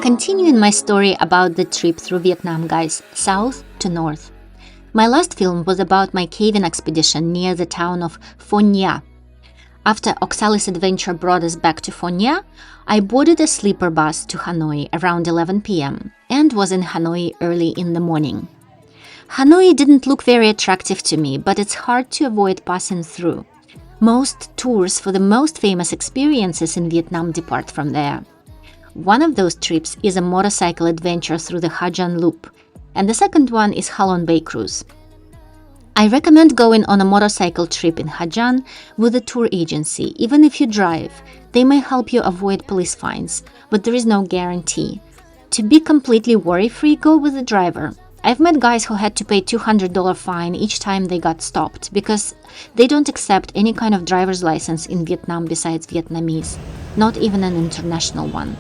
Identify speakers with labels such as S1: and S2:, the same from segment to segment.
S1: continuing my story about the trip through Vietnam, guys, south to north. My last film was about my caving expedition near the town of Pho Nha. After Oxali's adventure brought us back to Pho Nha, I boarded a sleeper bus to Hanoi around 11 p.m. and was in Hanoi early in the morning. Hanoi didn't look very attractive to me, but it's hard to avoid passing through. Most tours for the most famous experiences in Vietnam depart from there. One of those trips is a motorcycle adventure through the Ha Giang Loop, and the second one is Ha Long Bay Cruise. I recommend going on a motorcycle trip in Ha Giang with a tour agency. Even if you drive, they may help you avoid police fines, but there is no guarantee. To be completely worry-free, go with a driver. I've met guys who had to pay $200 fine each time they got stopped because they don't accept any kind of driver's license in Vietnam besides Vietnamese, not even an international one.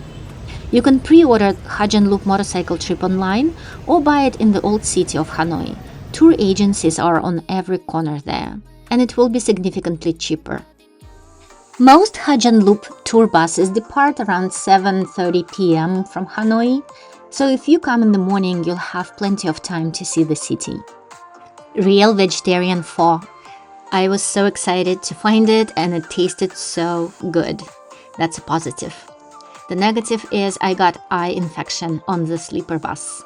S1: You can pre-order Ha Giang Loop motorcycle trip online or buy it in the old city of Hanoi. Tour agencies are on every corner there, and it will be significantly cheaper. Most Ha Giang Loop tour buses depart around 7:30 p.m. from Hanoi, so if you come in the morning, you'll have plenty of time to see the city. Real vegetarian pho. I was so excited to find it, and it tasted so good. That's a positive. The negative is I got eye infection on the sleeper bus.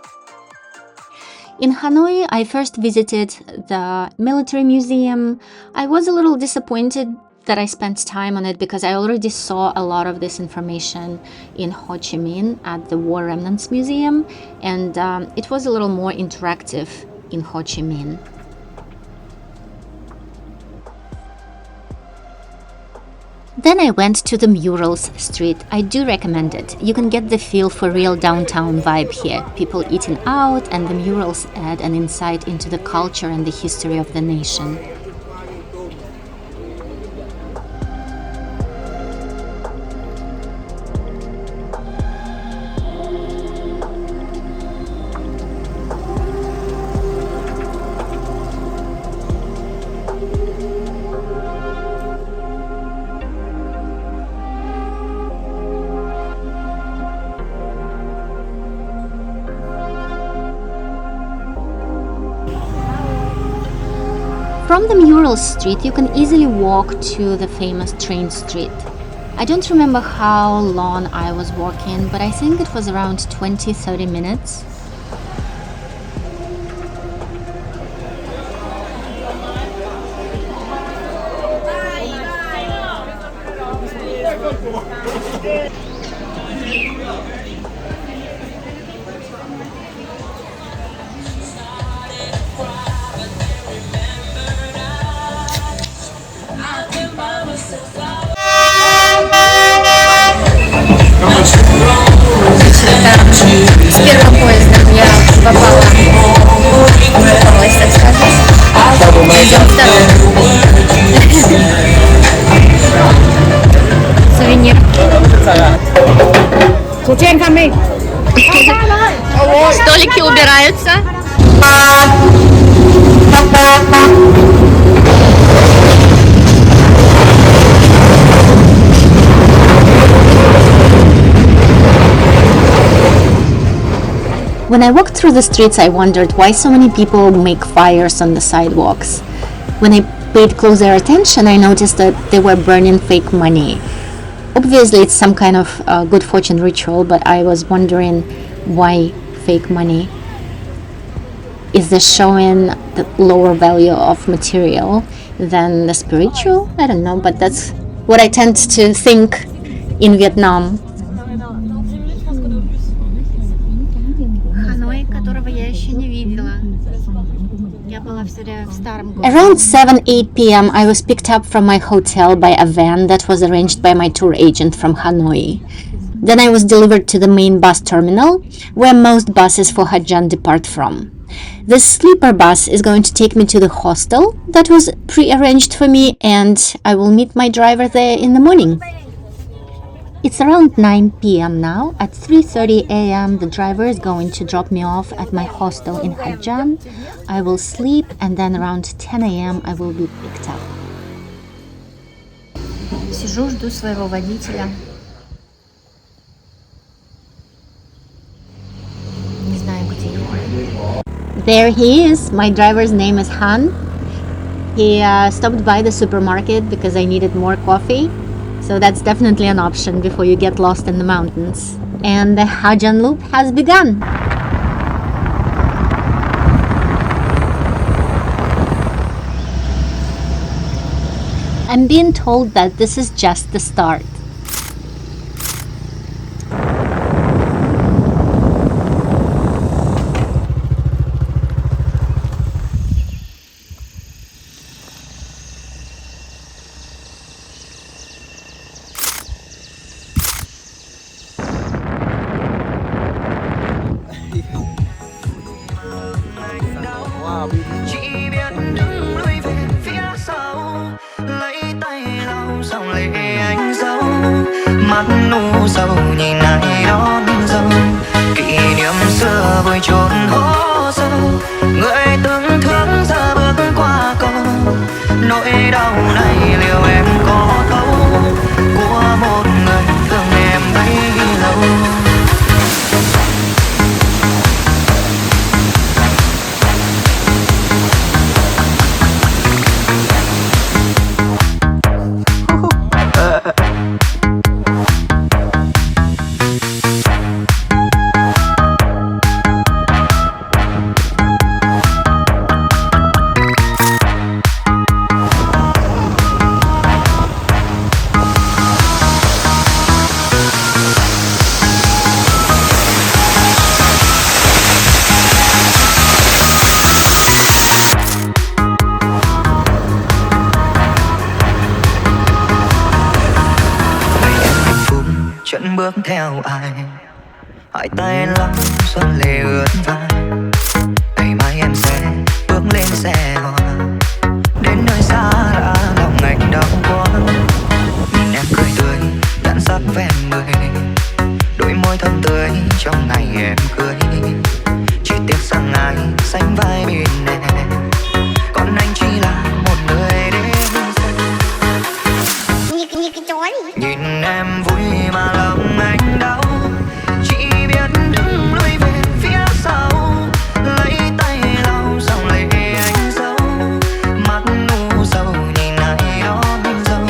S1: In Hanoi, I first visited the military museum. I was a little disappointed that I spent time on it because I already saw a lot of this information in Ho Chi Minh at the War Remnants Museum, and it was a little more interactive in Ho Chi Minh. Then I went to the Murals Street. I do recommend it. You can get the feel for real downtown vibe here. People eating out, and the murals add an insight into the culture and the history of the nation. From the Murals Street, you can easily walk to the famous train street. I don't remember how long I was walking, but I think it was around 20-30 minutes.
S2: С первого поезда я попала, попалась, так сказать. Идем второй. Сувенир. Столики убираются.
S1: When I walked through the streets, I wondered why so many people make fires on the sidewalks. When I paid closer attention, I noticed that they were burning fake money. Obviously, it's some kind of good fortune ritual, but I was wondering why fake money. Is this showing the lower value of material than the spiritual? I don't know, but that's what I tend to think in Vietnam. Around 7-8 p.m. I was picked up from my hotel by a van that was arranged by my tour agent from Hanoi. Then I was delivered to the main bus terminal, where most buses for Ha Giang depart from. This sleeper bus is going to take me to the hostel that was pre-arranged for me, and I will meet my driver there in the morning. It's around 9 p.m. now. At 3:30 a.m. the driver is going to drop me off at my hostel in Ha Giang. I will sleep, and then around 10 a.m. I will be picked up.
S2: Сижу, жду своего водителя.
S1: There he is. My driver's name is Han. He stopped by the supermarket because I needed more coffee. So that's definitely an option before you get lost in the mountains. And the Hajan Loop has begun. I'm being told that this is just the start.
S3: Chỉ biết đứng lui về phía sau, lấy tay lau xong lệ anh dâu, mắt nu sầu nhìn ai đón dâu, kỷ niệm xưa vùi chôn hố sâu, người từng thương giờ bước qua cầu, nỗi đau này liệu em có thấu của một người thương em bấy lâu. Chân bước theo ai, hai tay lắng xuân lệ ướt vai. Ngày mai em sẽ bước lên xe hoa, đến nơi xa đã lòng anh đau quá. Nhìn em cười tươi, nhãn sắc ven mười, đôi môi thơm tươi trong ngày em cưới. Chỉ tiếc rằng ai sánh vai bên em, còn anh chỉ là một người đến xem. Nhìn em vui mà lòng anh đau, chỉ biết đứng lui về phía sau, lấy tay lau xong lệ anh dâu, mắt nu sầu nhìn ai đón dâu,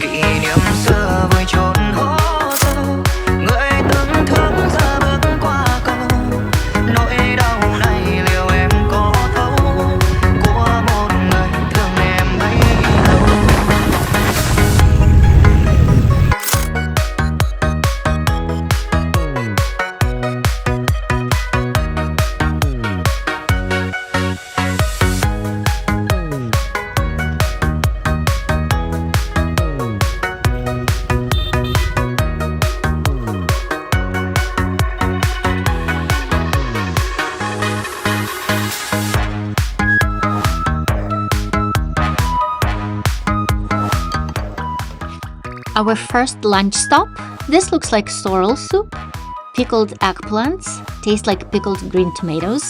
S3: kỷ niệm xưa vùi chôn hố sâu, người từng thương giờ bước qua cầu, nỗi đau này liệu em có thấu của một người thương em bấy lâu.
S1: Our first lunch stop. This looks like sorrel soup. Pickled eggplants. Taste like pickled green tomatoes.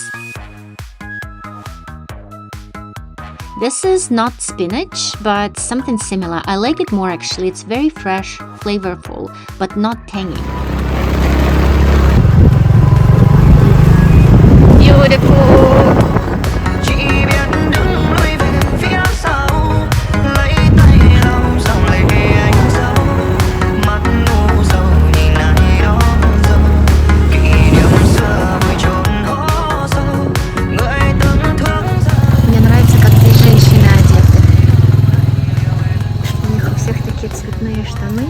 S1: This is not spinach, but something similar. I like it more actually. It's very fresh, flavorful, but not tangy.
S2: Beautiful.
S3: Chỉ biết đứng lui về phía sau, lấy tay lau xong lệ anh dâu, mắt nu sầu nhìn ai đón dâu, kỷ niệm xưa vùi chôn hố sâu, người từng thương giờ.
S2: Мне нравится, как здесь женщины одеты. У них у всех такие цветные штаны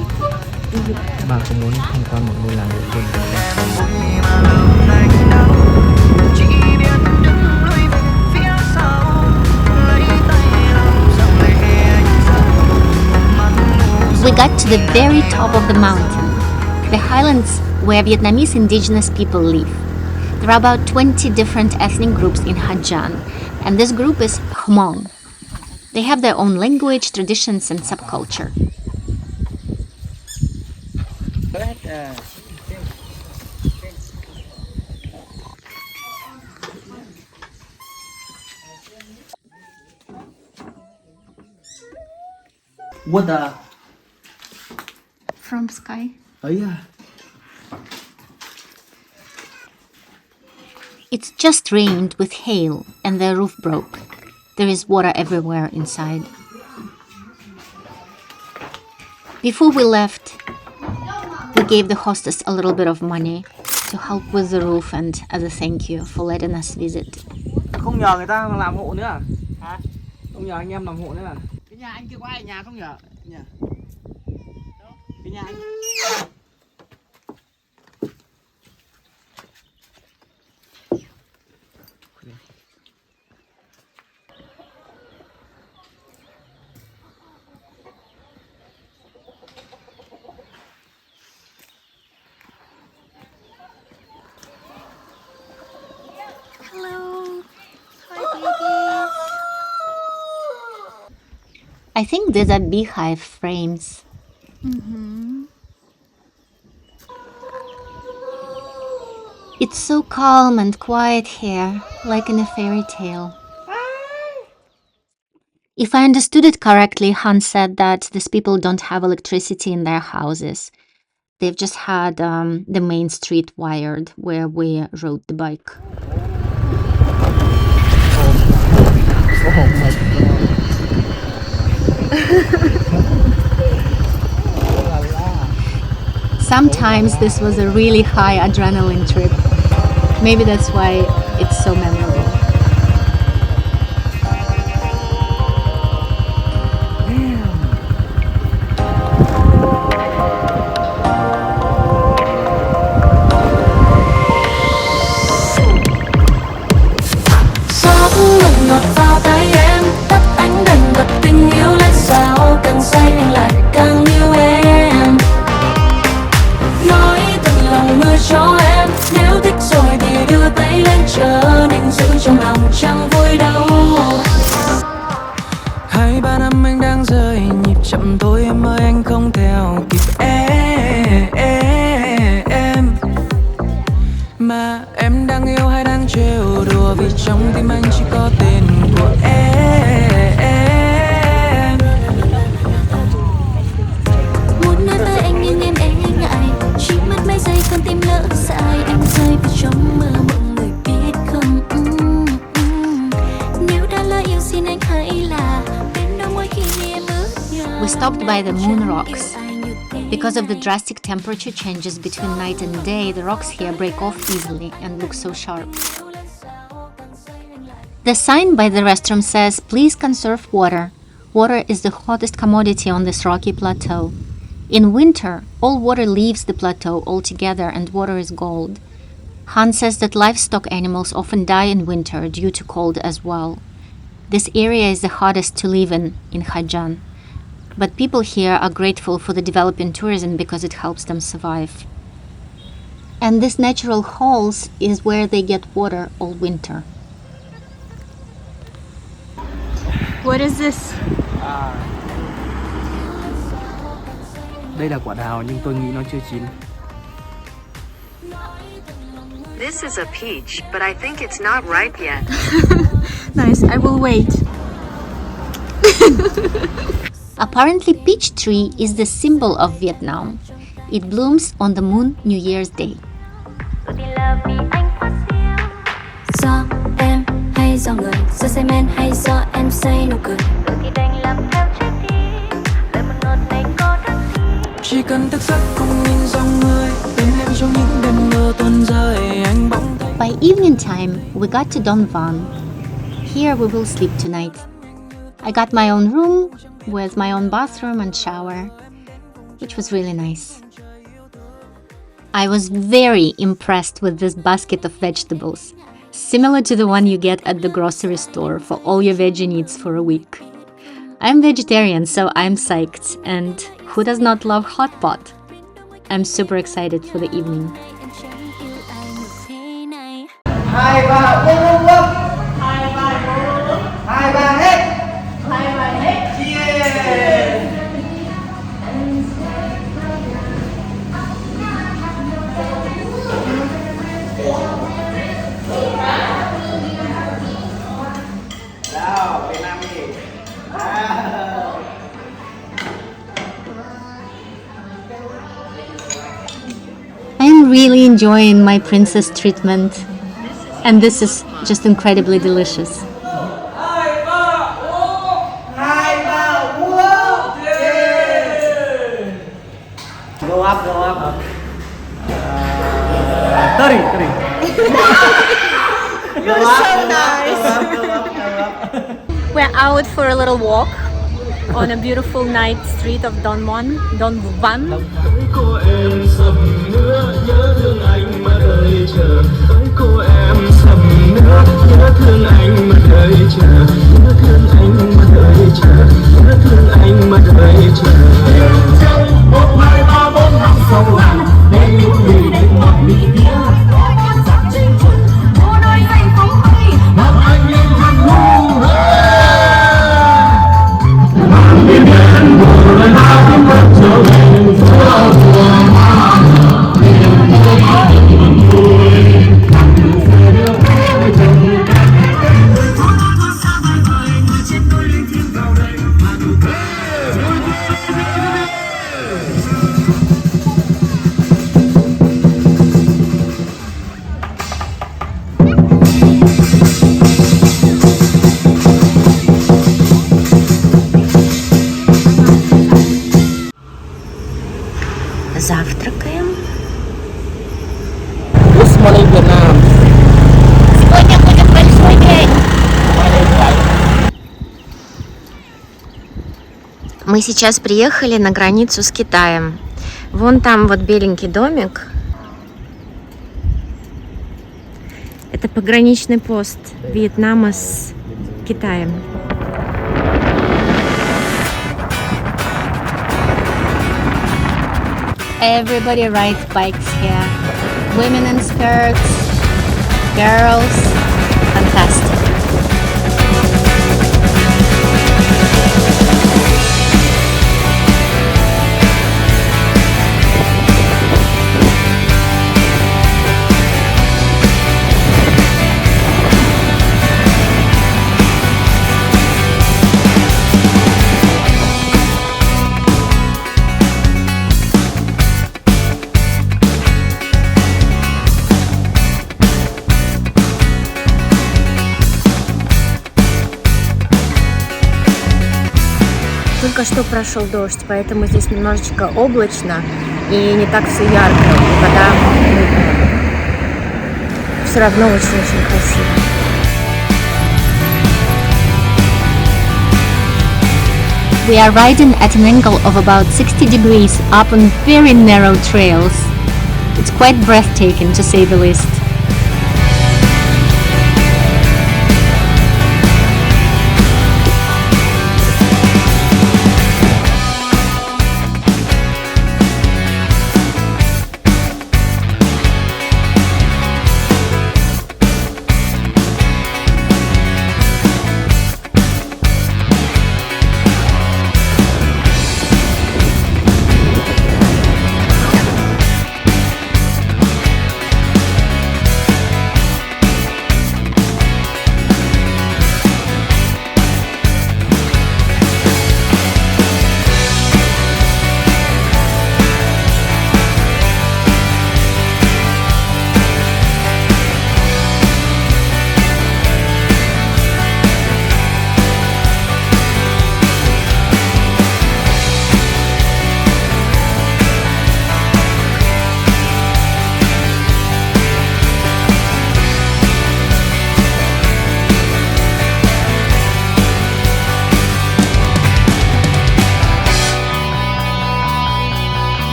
S2: и юбки.
S4: Bà có muốn tham quan một ngôi làng đầu tiên của
S3: Em vui mà lòng anh đau, chỉ biết đứng lui về phía sau, lấy tay lau xong lệ anh dâu, mắt nu.
S1: We got to the very top of the mountain, the Highlands, where Vietnamese indigenous people live. There are about 20 different ethnic groups in Ha Giang, and this group is Hoang. They have their own language, traditions, and subculture.
S4: What the?
S2: From sky.
S4: Oh yeah.
S1: It's just rained with hail and their roof broke. There is water everywhere inside. Before we left, we gave the hostess a little bit of money to help with the roof and as a thank you for letting us visit.
S4: Không nhờ người ta làm hộ nữa à? Hả? Không nhờ anh em làm hộ nữa à? Cái nhà anh kia có ai ở nhà không nhờ? Nhà. Cái nhà anh.
S2: Hello. Hi, babies.
S1: I think these are beehive frames. It's so calm and quiet here, like in a fairy tale. If I understood it correctly, Han said that these people don't have electricity in their houses. They've just had the main street wired where we rode the bike.
S4: Oh my god.
S1: Sometimes this was a really high adrenaline trip. Maybe that's why it's so memorable.
S5: Ngọt vào tay em, tắt ánh đèn bật tình yêu lên sao càng say anh lại càng yêu em. Nói thật lòng mưa cho em, nếu thích rồi thì đưa tay lên chờ nên giữ trong lòng chẳng vui đâu.
S3: 2-3 năm anh đang rơi nhịp chậm thôi em ơi, anh không theo kịp em. Mà em đang yêu hay đang trêu đùa, vì trong tim anh chỉ có tên của em.
S5: Muốn nói với anh nhưng em e ngại, chỉ mất mấy giây con tim lỡ dại. Anh rơi vào trong mơ mộng người biết không. Nếu đã lỡ yêu xin anh hãy là bên đôi môi khi em ước nhớ.
S1: We stopped by the moon rocks. Because of the drastic temperature changes between night and day, the rocks here break off easily and look so sharp. The sign by the restroom says, "Please conserve water. Water is the hottest commodity on this rocky plateau. In winter, all water leaves the plateau altogether and water is gold." Han says that livestock animals often die in winter due to cold as well. This area is the hardest to live in Haijian. But people here are grateful for the developing tourism because it helps them survive. And this natural holes is where they get water all winter.
S2: What is this?
S4: Đây là quả đào nhưng tôi nghĩ nó chưa chín.
S6: This is a peach, but I think it's not ripe yet.
S2: Nice, I will wait.
S1: Apparently, peach tree is the symbol of Vietnam. It blooms on the Moon New Year's Day.
S5: Do em hay do người, do say men hay do em say nụ cười.
S3: Chỉ cần thức giấc cùng nhìn dòng người, bên em trong những đêm mưa tuôn rơi, anh bỗng thấy.
S1: By evening time, we got to Don Van. Here we will sleep tonight. I got my own room with my own bathroom and shower, which was really nice. I was very impressed with this basket of vegetables, similar to the one you get at the grocery store for all your veggie needs for a week. I'm vegetarian, so I'm psyched, and who does not love hot pot? I'm super excited for the evening.
S4: 2, 3, 4, 2, 3 hết. Cheers. Nào, Việt Nam đi.
S1: I'm really enjoying my princess treatment. And this is just incredibly delicious.
S4: Go up, go up. 30.
S2: You're so nice. We're out for a little walk on a beautiful night street of Don Van.
S7: Cô em sầm nữa nhớ thương anh mà đợi chờ. Với cô em sầm nữa nhớ thương anh mà đợi chờ. Nhớ thương anh mà đợi chờ. Nhớ thương anh mà đợi chờ. Trong 1, 2, 3, 4 năm sông Hàn bên những người đến một mỹ tía. Mỗi con sắc trên chuột vô nơi danh phóng bay làm anh em thân ngu. Mang đi đến một lời hát tiếng hát trở về phố buồn.
S2: Завтракаем.
S4: Good morning Vietnam.
S2: Сегодня будет большой день. Мы сейчас приехали на границу с Китаем. Вон там вот беленький домик. Это пограничный пост Вьетнама с Китаем.
S1: Everybody rides bikes here. Women in skirts, girls, fantastic.
S2: Только что прошел дождь, поэтому здесь немножечко облачно и не так все ярко. И вода все равно очень-очень красиво.
S1: We are riding at an angle of about 60 degrees up on very narrow trails. It's quite breathtaking, to say the least.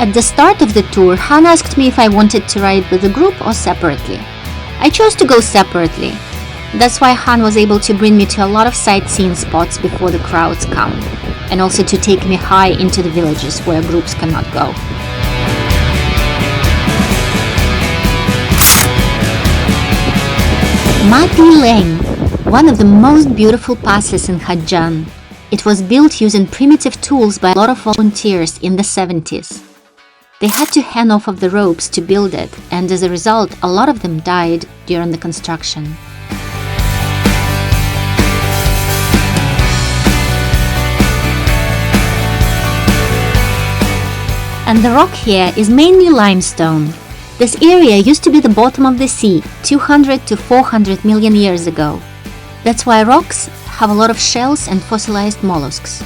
S1: At the start of the tour, Han asked me if I wanted to ride with a group or separately. I chose to go separately. That's why Han was able to bring me to a lot of sightseeing spots before the crowds come, and also to take me high into the villages where groups cannot go. Ma Pi Leng, one of the most beautiful passes in Giang. It was built using primitive tools by a lot of volunteers in the 70s. They had to hang off of the ropes to build it, and as a result, a lot of them died during the construction. And the rock here is mainly limestone. This area used to be the bottom of the sea 200 to 400 million years ago. That's why rocks have a lot of shells and fossilized mollusks.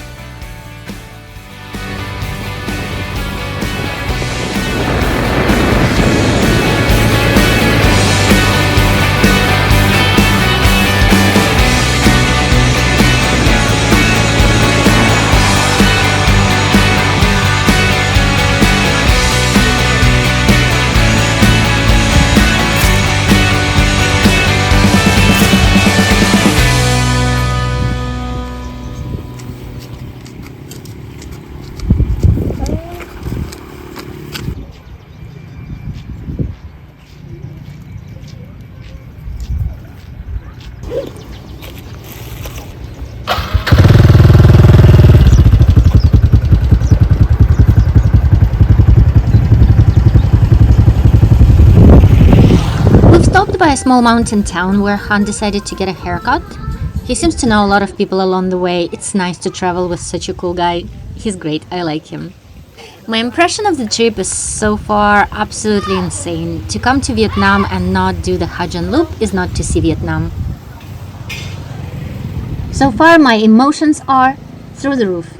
S1: By a small mountain town where Han decided to get a haircut. He seems to know a lot of people along the way. It's nice to travel with such a cool guy. He's great, I like him. My impression of the trip is so far absolutely insane. To come to Vietnam and not do the Ha Dien Loop is not to see Vietnam. So far my emotions are through the roof.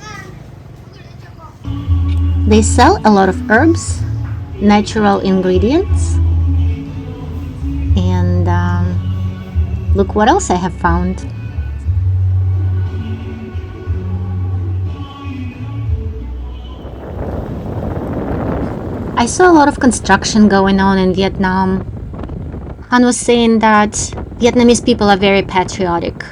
S1: They sell a lot of herbs, natural ingredients, and look what else I have found. I saw a lot of construction going on in Vietnam. Han was saying that Vietnamese people are very patriotic.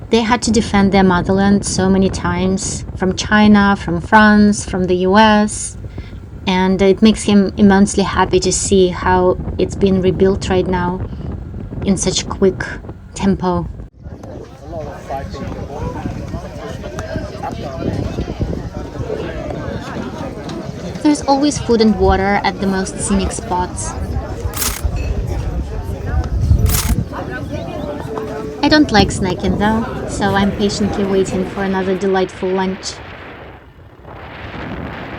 S1: They had to defend their motherland so many times, from China, from France, from the US, and it makes him immensely happy to see how it's been rebuilt right now in such quick tempo. There's always food and water at the most scenic spots. I don't like snacking though, so I'm patiently waiting for another delightful lunch.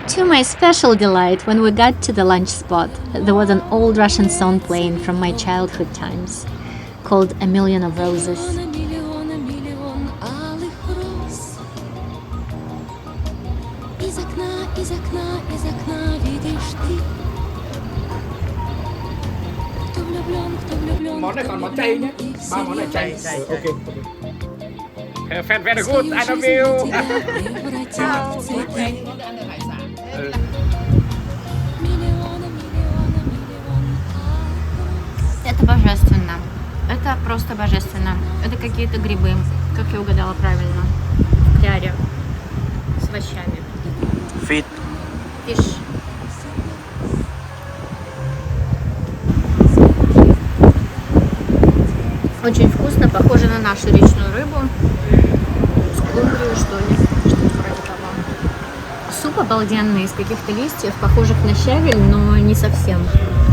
S1: To my special delight, when we got to the lunch spot, there was an old Russian song playing from my childhood times, called A Million of Roses.
S4: Món này còn món chay nhé. 3 món này chay. Ok. Very good. I love you.
S2: Это божественно. Это просто божественно. Это какие-то грибы, как я угадала правильно. В кляре. С овощами.
S4: Feet.
S2: Fish. Очень вкусно, похоже на нашу речную рыбу. Скумбрию, что ли. Что-то вроде того. Суп обалденный, из каких-то листьев, похожих на щавель, но не совсем.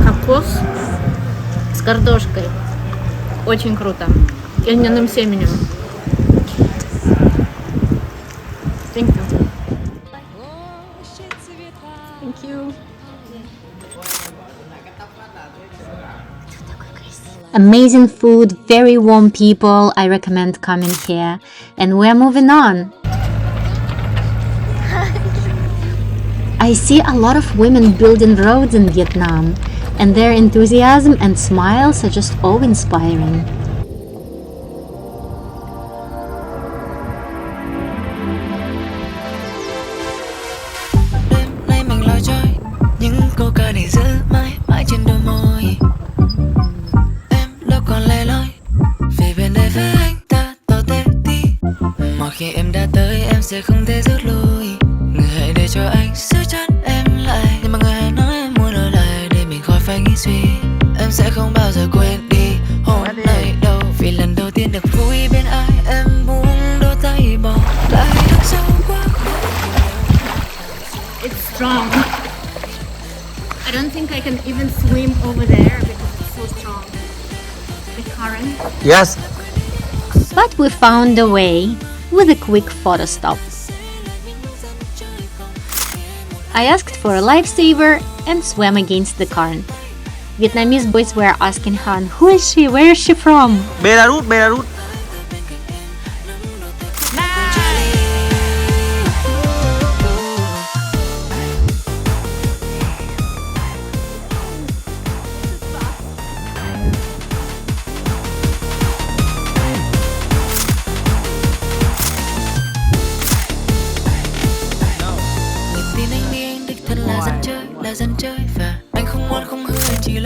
S2: Кокос с картошкой. Очень круто. И льняным семенем. Thank you. Thank you.
S1: Amazing food, very warm people. I recommend coming here. And we're moving on. I see a lot of women building roads in Vietnam, and their enthusiasm and smiles are just awe-inspiring.
S3: Đêm nay mình loi trôi những câu ca để giữ mãi mãi trên đôi môi. Em đâu còn lẻ loi về bên đây với anh ta tỏ te tí. Mọi khi em đã tới em sẽ không thể rút lui. Người hãy để cho anh giữ chân em lại. Nhưng mà người hãy nói em muốn ở lại để mình khỏi phải nghĩ suy. Em sẽ không bao giờ quên đi hôm nay đâu, vì lần đầu tiên được vui bên ai. Em muốn đôi tay bỏ lại đằng sau quá.
S2: It's strong. I don't think I can even swim over there because it's so strong. The current.
S4: Yes.
S1: But we found a way with a quick photo stop. I asked for a lifesaver and swam against the current. Vietnamese boys were asking Han, who is she? Where is she from?
S4: Belarus, Belarus.
S5: Tin anh đi anh đích thân là dân chơi và anh không ngoan không hư anh chỉ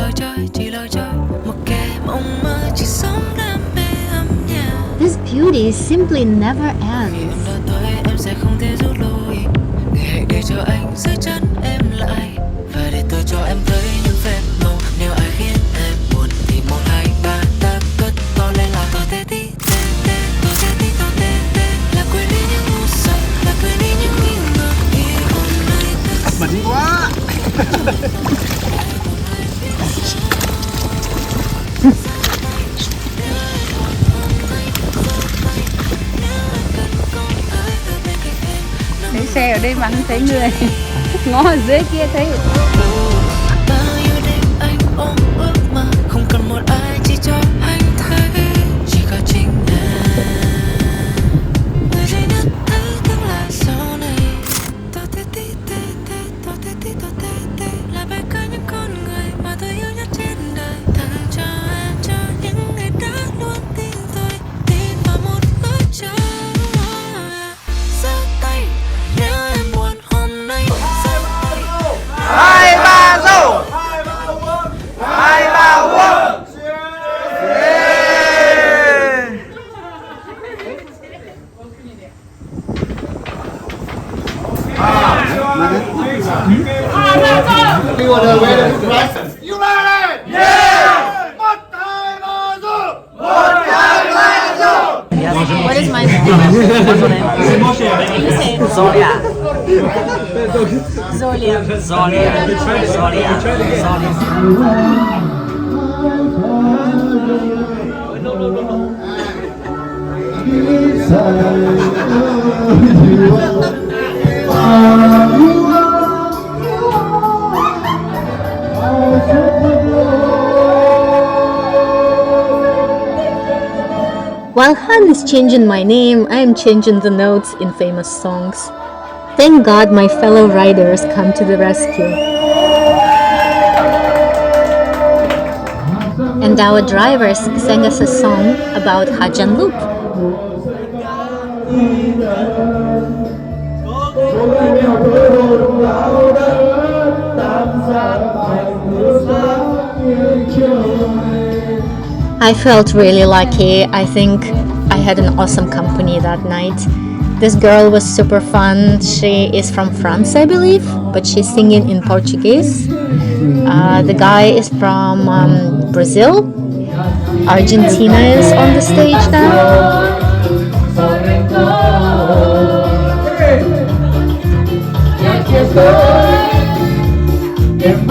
S5: lối chơi một kẻ mộng mơ chỉ sống đam mê âm nhạc.
S1: This beauty simply never
S5: Khi em
S1: ends.
S5: đã tới em sẽ không thể rút lui. Người hãy để cho anh giữ chân em lại và để tôi cho em thấy những phép màu. Nếu ai khiến em buồn thì 1, 2, 3 ta cất to lên là tôi tê tí tê tê, tôi tê tí tôi tê tê, là quên đi những ngu sợ, là quên đi những nghi ngờ. Khi hôm nay ta
S4: Bẩn quá.
S2: Thấy xe ở đây mà không thấy người. Ngó ở dưới kia thấy.
S5: bao nhiêu đêm anh ôm ước mơ không cần một ai chỉ cho anh thấy chỉ có chính em người duy nhất thấy tương lai sau này. Tôi tê tí tê tê, tôi tê tí tôi tê tê, là bài ca những con người mà tôi yêu nhất trên đời. Tặng cho em cho những người đã luôn tin tôi, tin vào một lối chơi. Giơ tay nếu em buồn hôm nay.
S4: Hai ba dâu. Hai ba vuông.
S2: What is my
S4: Zolia.
S2: Zolia?
S4: Zolia.
S1: While Han is changing my name, I am changing the notes in famous songs. Thank God my fellow riders come to the rescue. And our drivers sang us a song about Hajan Loop. I felt really lucky. I think I had an awesome company that night. This girl was super fun. She is from France, I believe, but she's singing in Portuguese. The guy is from Brazil. Argentina is on the stage now.
S5: Em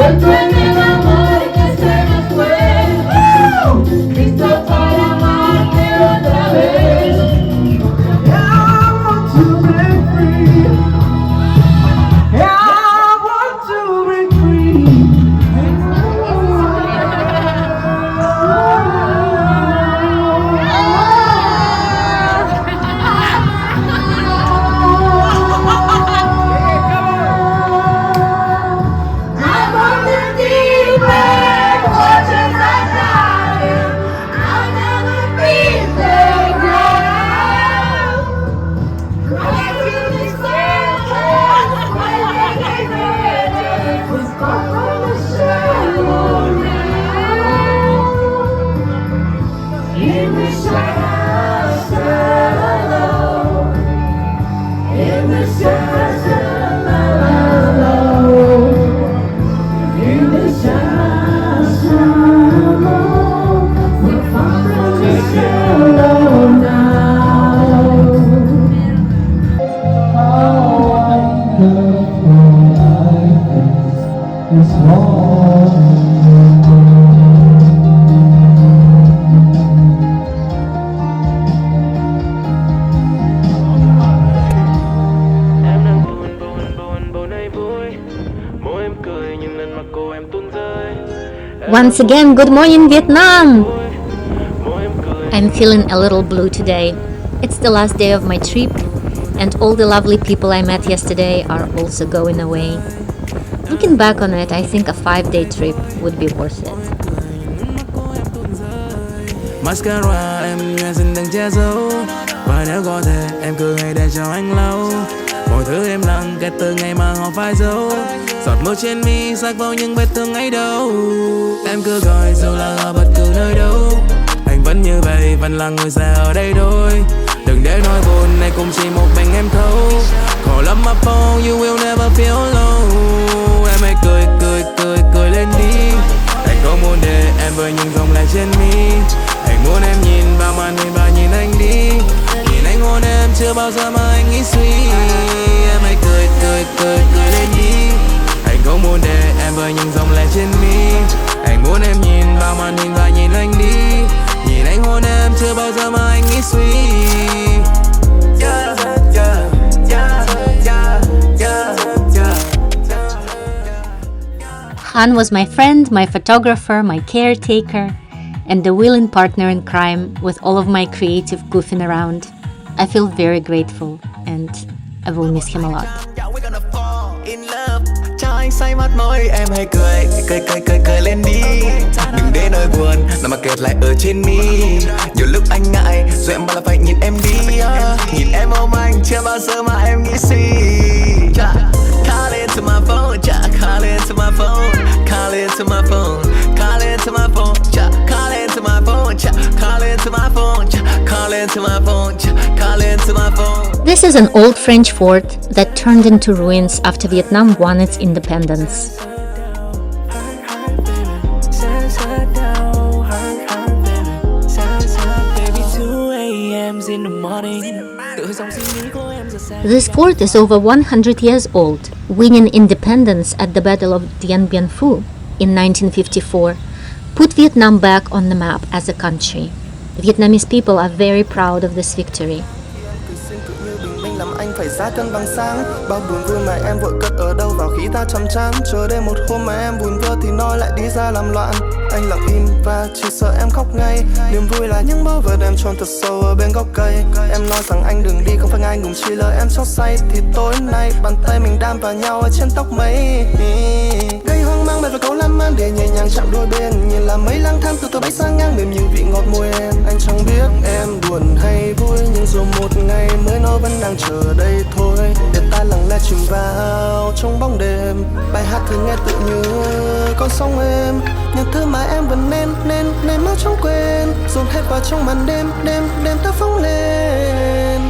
S5: đang buồn nơi vui
S1: Once again, good morning, Vietnam! I'm feeling a little blue today. It's the last day of my trip, and all the lovely people I met yesterday are also going away. Looking back on it, I think a 5-day trip would be worth it.
S8: Mascara em nhòe xin đừng che giấu. Và nếu có thể em cứ hãy để cho anh lâu. Mọi thứ em lặng kể từ ngày mà họ phải giấu. Giọt mưa trên mi sắc vào những vết thương ấy đâu. Em cứ gọi dù là ở bất cứ nơi đâu. Anh vẫn như vậy, vẫn là người sẽ ở đây thôi. Đừng để nỗi buồn này cũng chỉ một mình em thấu. Call up my phone, you will never feel alone. Em hãy cười, cười, cười, cười lên đi. Anh không muốn để em với những dòng lệ trên mi. Anh muốn em nhìn vào màn hình và nhìn anh đi. Nhìn anh hôn em chưa bao giờ mà anh nghĩ suy. Em hãy cười, cười, cười, cười lên đi. Anh không muốn để em với những dòng lệ trên mi. Anh muốn em nhìn vào màn hình và nhìn anh đi. Nhìn anh hôn em chưa bao giờ mà anh nghĩ suy. Yeah, yeah, yeah, yeah, yeah, yeah.
S1: Han was my friend, my photographer, my caretaker, and the willing partner in crime with all of my creative goofing around. I feel very grateful, and I will miss him a lot.
S3: Cho anh say mắt môi em hãy cười, cười, cười, cười, cười lên đi. Đừng để nỗi buồn nằm mà kẹt lại ở trên mi. Nhiều lúc anh ngại rồi em bảo là phải nhìn em đi. Nhìn em ôm anh chưa bao giờ mà em nghĩ suy. Call into my phone, call into my phone, call into my phone, call into my phone, call into my phone, call into my phone, call into my phone, call into my phone.
S1: This is an old French fort that turned into ruins after Vietnam won its independence. This fort is over 100 years old, winning independence at the Battle of Dien Bien Phu in 1954 put Vietnam back on the map as a country. Vietnamese people are very proud of this victory.
S9: Anh phải ra cân bằng sáng. Bao buồn vui mà em vội cất ở đâu vào khi ta chăm chán. Chờ đến một hôm mà em buồn vơ thì nó lại đi ra làm loạn. Anh lặng im và chỉ sợ em khóc ngay. Niềm vui là những báu vật em chôn thật sâu ở bên góc cây. Em nói rằng anh đừng đi, không phải anh ngùng chỉ lời em xót say. Thì tối nay bàn tay mình đan vào nhau ở trên tóc mây. Gây hoang mang bài và câu lan man để nhẹ nhàng chạm đôi bên. Nhìn là mấy lang thang từ tôi bay sang ngang mềm những vị ngọt môi em. Anh chẳng biết em buồn hay vui, nhưng rồi một ngày mới nó vẫn đang chờ đây thôi. Để ta lặng lẽ chìm vào trong bóng đêm. Bài hát thường nghe tự như con sóng êm. Những thứ mà em vẫn nên mau chóng quên. Dồn hết vào trong màn đêm, đêm ta phóng lên.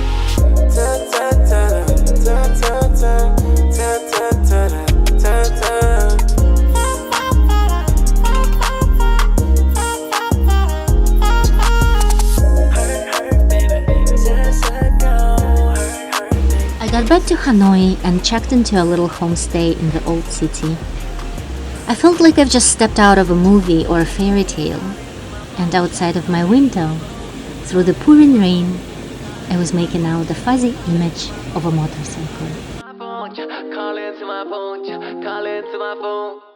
S1: I got back to Hanoi and checked into a little homestay in the old city. I felt like I've just stepped out of a movie or a fairy tale, and outside of my window, through the pouring rain, I was making out the fuzzy image of a motorcycle.
S3: Call into my phone, call into my phone.